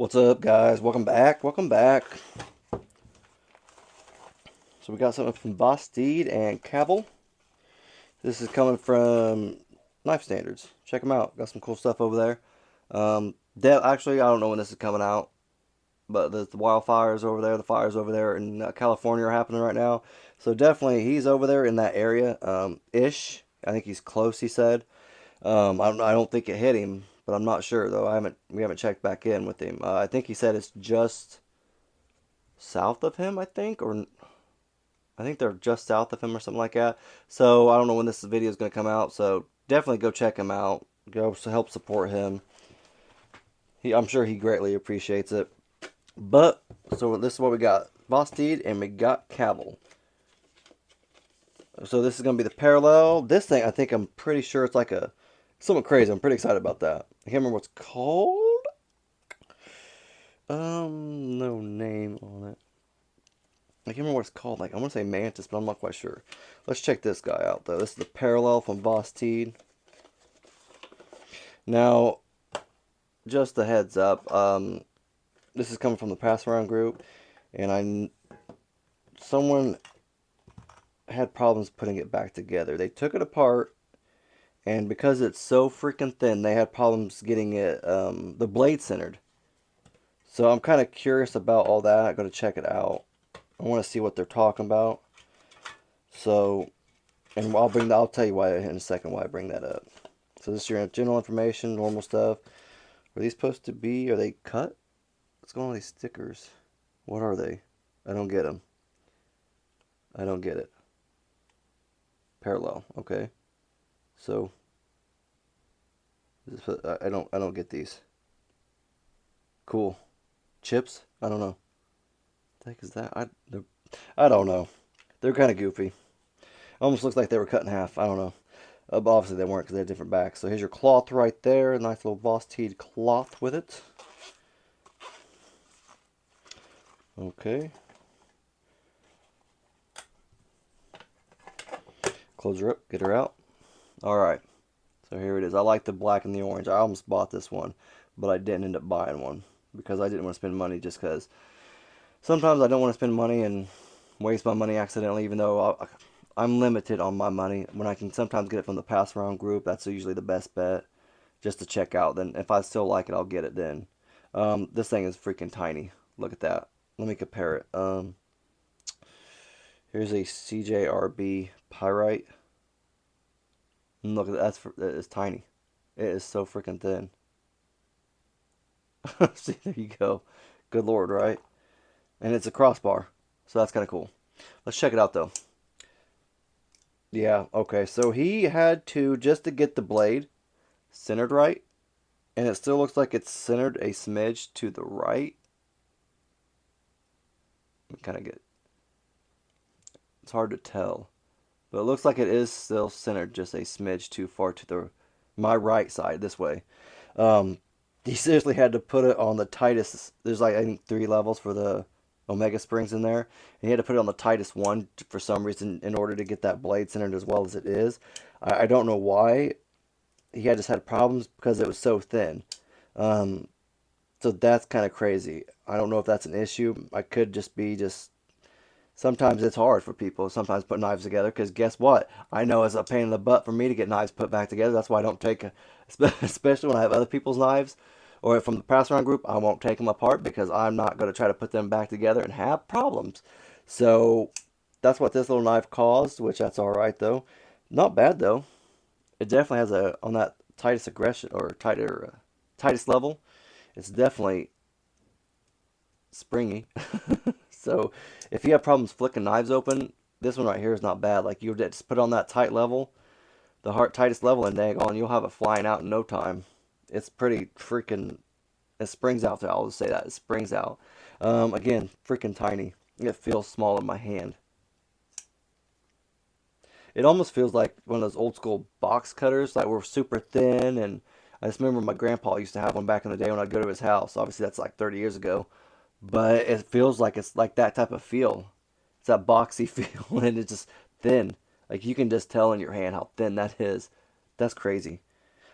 What's up, guys? Welcome back. Welcome back. So we got something from Vosteed and Cavol. This is coming from Knife Standards. Check them out. Got some cool stuff over there. Actually, I don't know when this is coming out, but the wildfires over there, the fires over there in California are happening right now. So definitely, he's over there in that area, ish. I think he's close. He said. I don't think it hit him, but I'm not sure though. We haven't checked back in with him. I think he said it's just south of him. I think they're just south of him or something like that. So I don't know when this video is going to come out. So definitely go check him out. Go help support him. I'm sure he greatly appreciates it. But so this is what we got: Vosteed and we got Cavol. So this is going to be the parallel. This thing, I'm pretty sure it's like something crazy. I'm pretty excited about that. I can't remember what's called. No name on it. I can't remember what it's called. Like, I want to say Mantis, but I'm not quite sure. Let's check this guy out, though. This is the parallel from Vosteed. Now, just a heads up. This is coming from the pass around group, and someone had problems putting it back together. They took it apart, and because it's so freaking thin, they had problems getting it the blade centered. So I'm kind of curious about all that. I'm going to check it out. I want to see what they're talking about. So, and I'll tell you why in a second why I bring that up. So this is your general information, normal stuff. Are these supposed to be? Are they cut? What's going on with these stickers? What are they? I don't get them. I don't get it. Parallel. Okay. So I don't get these. Cool. Chips? I don't know. What the heck is that? I don't know. They're kind of goofy. Almost looks like they were cut in half. I don't know. But obviously they weren't because they had different backs. So here's your cloth right there. Nice little Vosteed cloth with it. Okay. Close her up. Get her out. Alright. So here it is. I like the black and the orange. I almost bought this one, but I didn't end up buying one because I didn't want to spend money just because sometimes I don't want to spend money and waste my money accidentally, even though I'm limited on my money. When I can sometimes get it from the pass around group, that's usually the best bet just to check out. Then if I still like it, I'll get it then. This thing is freaking tiny. Look at that. Let me compare it. Here's a CJRB Pyrite. And look at that. That is tiny. It is so freaking thin. See, there you go. Good lord, right? And it's a crossbar. So that's kind of cool. Let's check it out, though. Yeah, okay. So he had to, just to get the blade centered right, and it still looks like it's centered a smidge to the right. Kind of get, it's hard to tell, but it looks like it is still centered just a smidge too far to my right side this way. He seriously had to put it on the tightest. There's like I think 3 levels for the Omega springs in there, and he had to put it on the tightest one for some reason in order to get that blade centered as well as it is. I don't know why. He had just had problems because it was so thin. Um, so that's kind of crazy. I don't know if that's an issue. I could just be sometimes it's hard for people sometimes put knives together because guess what? I know it's a pain in the butt for me to get knives put back together. That's why I don't especially when I have other people's knives or from the pass around group, I won't take them apart because I'm not going to try to put them back together and have problems. So that's what this little knife caused, which that's all right though. Not bad though. It definitely has on that tightest aggression or tightest level. It's definitely springy. So if you have problems flicking knives open, this one right here is not bad. Like you just put it on that tight level, the tightest level, and dang on, you'll have it flying out in no time. It's pretty freaking. It springs out. I'll just say that it springs out. Again, freaking tiny. It feels small in my hand. It almost feels like one of those old school box cutters that were super thin. And I just remember my grandpa used to have one back in the day when I'd go to his house. Obviously, that's like 30 years ago. But it feels like it's like that type of feel. It's that boxy feel, and it's just thin. Like you can just tell in your hand how thin that is. That's crazy.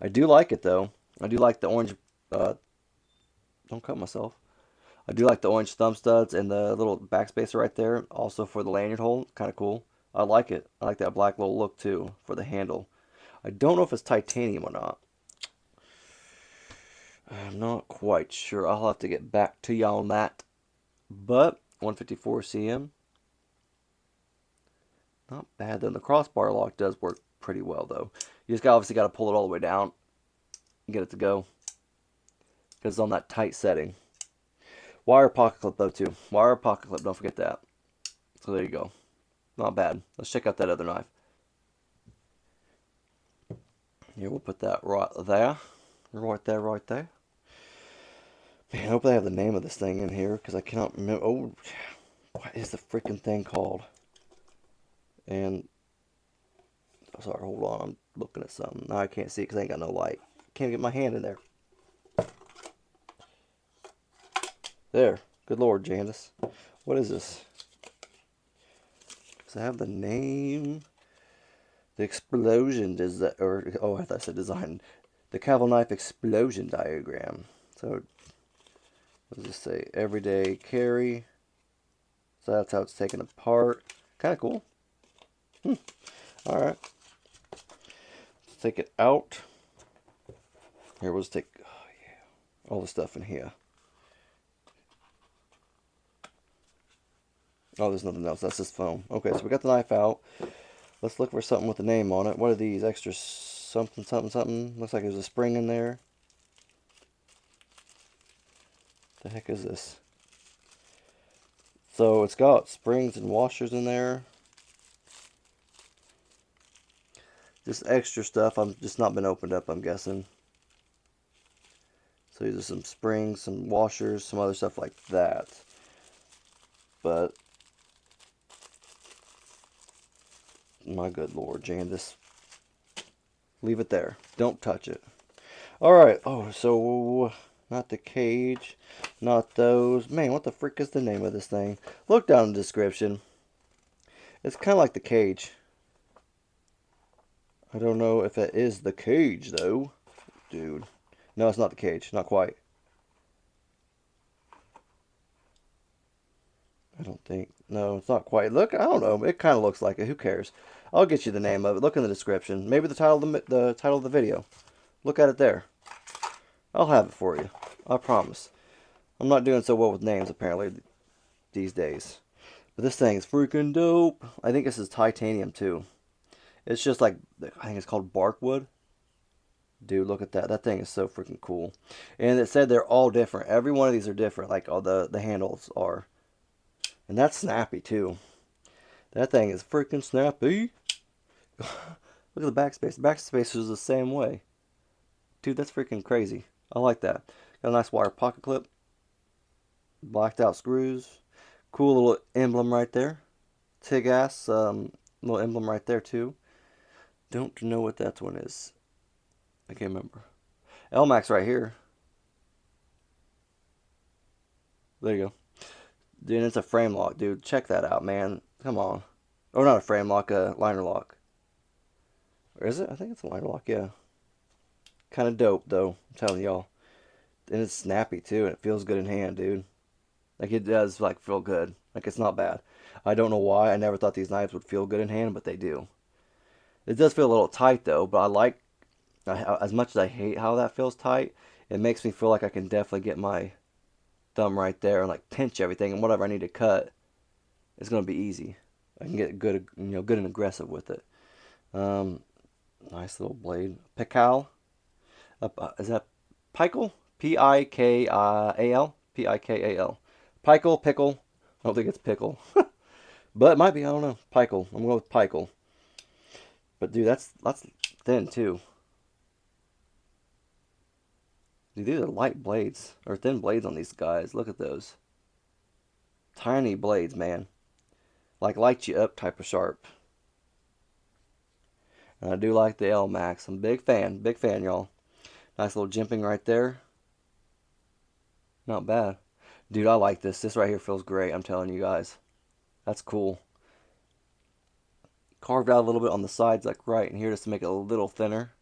I do like it though. I do like the orange Don't cut myself. I do like the orange thumb studs and the little backspacer right there. Also for the lanyard hole. Kind of cool. I like it. I like that black little look too for the handle. I don't know if it's titanium or not. I'm not quite sure. I'll have to get back to you on that. But 154 cm. Not bad though. The crossbar lock does work pretty well though. You just obviously got to pull it all the way down and get it to go. Because it's on that tight setting. Wire pocket clip though too. Wire pocket clip, don't forget that. So there you go. Not bad. Let's check out that other knife. Here, we'll put that right there. Right there, right there. Man, I hope they have the name of this thing in here, because I cannot remember. Oh, what is the freaking thing called? And, oh, sorry, hold on. I'm looking at something. Now I can't see because I ain't got no light. Can't get my hand in there. There. Good Lord, Janice. What is this? Does it have the name? The explosion is that, or oh, I thought I said design. The Cavol knife explosion diagram. So, what does this say? Everyday carry. So that's how it's taken apart. Kind of cool. All right. Let's take it out. Here, we'll just take all the stuff in here. Oh, there's nothing else. That's just foam. Okay, so we got the knife out. Let's look for something with the name on it. What are these? Extra something, something, something. Looks like there's a spring in there. The heck is this? So it's got springs and washers in there. Just extra stuff. I'm just not been opened up, I'm guessing. So these are some springs, some washers, some other stuff like that. But my good Lord, Jandis. Leave it there. Don't touch it. Alright. Oh, so not the cage. Not those. Man, what the frick is the name of this thing? Look down in the description. It's kind of like the cage. I don't know if it is the cage, though. Dude. No, it's not the cage. Not quite. I don't think. No, it's not quite. Look, I don't know. It kind of looks like it. Who cares? I'll get you the name of it. Look in the description. Maybe the title of the video. Look at it there. I'll have it for you. I promise. I'm not doing so well with names apparently these days. But this thing is freaking dope. I think this is titanium too. It's just like, I think it's called barkwood. Dude, look at that. That thing is so freaking cool. And it said they're all different. Every one of these are different. Like all the handles are. And that's snappy too. That thing is freaking snappy. Look at the backspace. The backspace is the same way. Dude, that's freaking crazy. I like that. Got a nice wire pocket clip. Blacked out screws. Cool little emblem right there. TIG ass little emblem right there too. Don't know what that one is. I can't remember. LMAX right here. There you go. Dude, it's a frame lock, dude. Check that out, man. Come on. Or not a frame lock, a liner lock. Or is it? I think it's a liner lock, yeah. Kind of dope, though. I'm telling y'all. And it's snappy, too. And it feels good in hand, dude. Like, it does, like, feel good. Like, it's not bad. I don't know why. I never thought these knives would feel good in hand, but they do. It does feel a little tight, though. But I like, as much as I hate how that feels tight, it makes me feel like I can definitely get my thumb right there and, like, pinch everything. And whatever I need to cut, it's going to be easy. I can get good, good and aggressive with it. Nice little blade. Pikal. Is that Pikal? P-I-K-A-L? P-I-K-A-L. Pikal, pickle. I don't think it's pickle. But it might be, I don't know. Pikal. I'm going with Pikal. But dude, that's thin too. Dude, these are light blades. Or thin blades on these guys. Look at those. Tiny blades, man. Like light you up type of sharp. And I do like the LMAX. I'm a big fan. Big fan, y'all. Nice little jimping right there. Not bad. Dude, I like this. This right here feels great. I'm telling you guys. That's cool. Carved out a little bit on the sides, like right in here, just to make it a little thinner.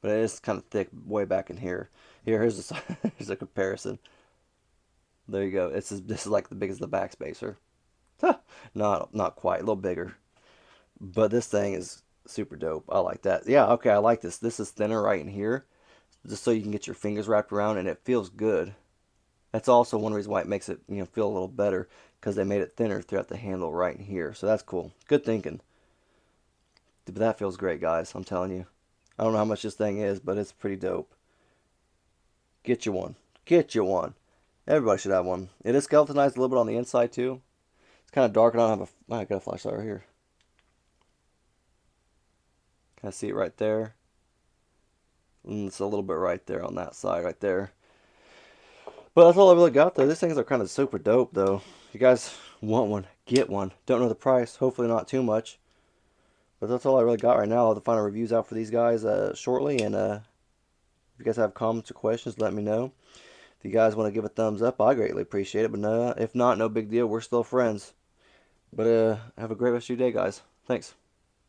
But it is kind of thick way back in here. Here's a, here's a comparison. There you go. This is like the biggest the backspacer. Not quite, a little bigger. But this thing is super dope. I like that. Yeah, okay, I like this. This is thinner right in here, just so you can get your fingers wrapped around and it feels good. That's also one reason why it makes it, feel a little better because they made it thinner throughout the handle right in here. So that's cool. Good thinking. But that feels great, guys. I'm telling you. I don't know how much this thing is, but it's pretty dope. Get you one. Get you one. Everybody should have one. It is skeletonized a little bit on the inside too. It's kind of dark and I don't have I got a flashlight right here. Can I see it right there? And it's a little bit right there on that side right there. But that's all I really got though. These things are kind of super dope though. If you guys want one, get one. Don't know the price. Hopefully not too much. But that's all I really got right now. I'll have the final reviews out for these guys shortly. And if you guys have comments or questions, let me know. If you guys want to give a thumbs up, I greatly appreciate it. But no, if not, no big deal. We're still friends. But have a great rest of your day, guys. Thanks.